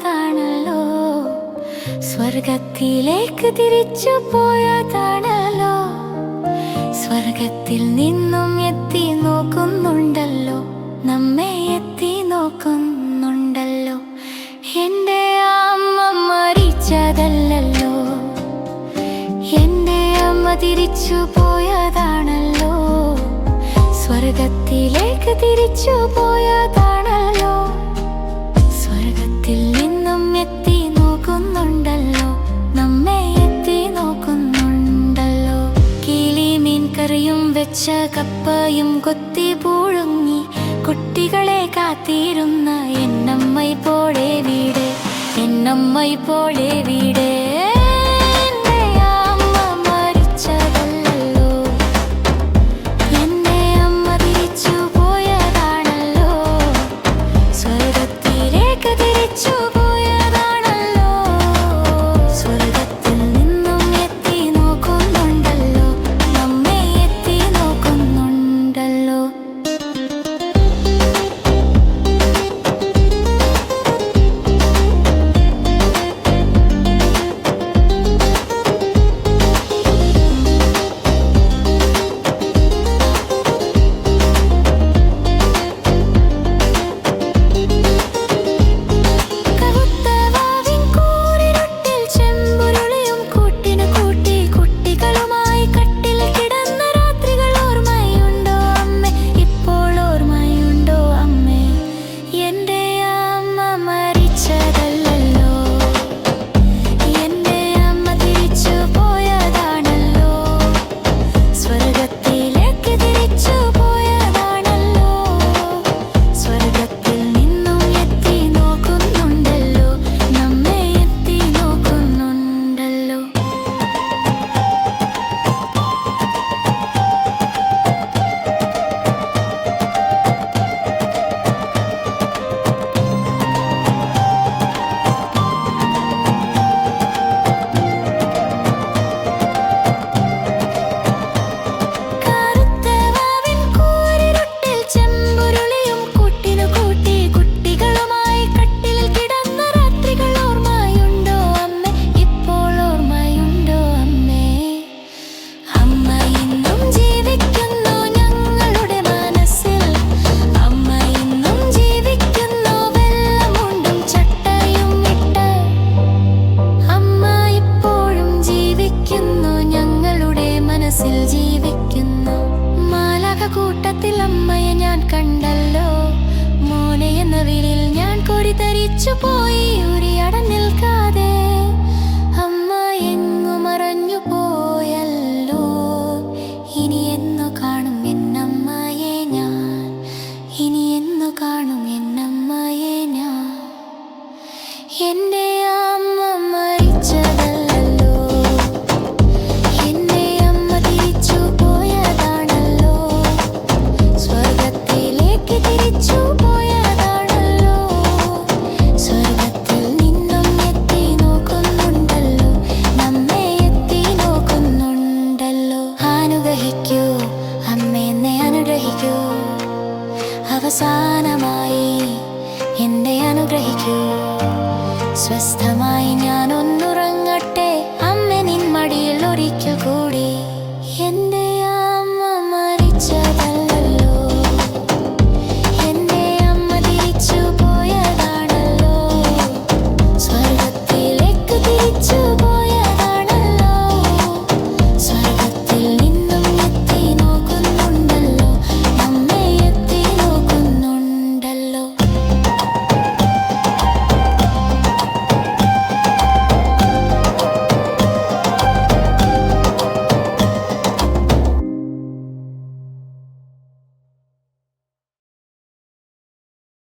പോയതാണല്ലോ, സ്വർഗത്തിലേക്ക് തിരിച്ചു പോയതാണല്ലോ. സ്വർഗത്തിൽ നിന്നും എത്തി നോക്കുന്നുണ്ടല്ലോ, നമ്മെ എത്തി നോക്കുന്നുണ്ടല്ലോ. എൻ്റെ അമ്മ മരിച്ചതല്ലല്ലോ, എൻ്റെ അമ്മ തിരിച്ചു പോയതാണല്ലോ, സ്വർഗത്തിലേക്ക് തിരിച്ചു പോയതാണല്ലോ. സ്വർഗത്തിൽ നിന്നും എത്തി നോക്കുന്നുണ്ടല്ലോ, നമ്മെ എത്തി നോക്കുന്നുണ്ടല്ലോ. കിളിമീൻ കറിയും വെച്ച കപ്പയും കൊത്തി പുഴുങ്ങി കുട്ടികളെ കാത്തിരുന്ന എന്നമ്മൈ പോലെ വീട്, എന്നമ്മൈ പോലെ വീട്. കൂട്ടത്തിൽ അമ്മയെ ഞാൻ കണ്ടല്ലോ, മോനെ എന്ന വിളിയിൽ ഞാൻ കൊടിതരിച്ചു പോയി ഉരിയട നിൽക്കാതെ. അമ്മ എങ്ങു മറഞ്ഞു പോയല്ലോ, ഇനി എന്നു കാണും എന്നമ്മയെ ഞാൻ, ഇനി എന്നു കാണും എന്നമ്മയെ ഞാൻ. എൻ്റെ അമ്മ മരിച്ചതല്ലല്ലോ, എൻ്റെ അമ്മ തിരിച്ചു പോയതാണല്ലോ, സ്വർഗത്തിലേക്ക് തിരിച്ചു പോയതാണല്ലോ. സ്വർഗത്തിൽ നിന്നും എത്തി നോക്കുന്നുണ്ടല്ലോ, നമ്മെ എത്തി നോക്കുന്നുണ്ടല്ലോ. അനുഗ്രഹിക്കൂ അമ്മ, എന്നെ അനുഗ്രഹിക്കൂ, അവസാനമായി എന്നെ അനുഗ്രഹിക്കൂ. സ്വസ്ഥമായി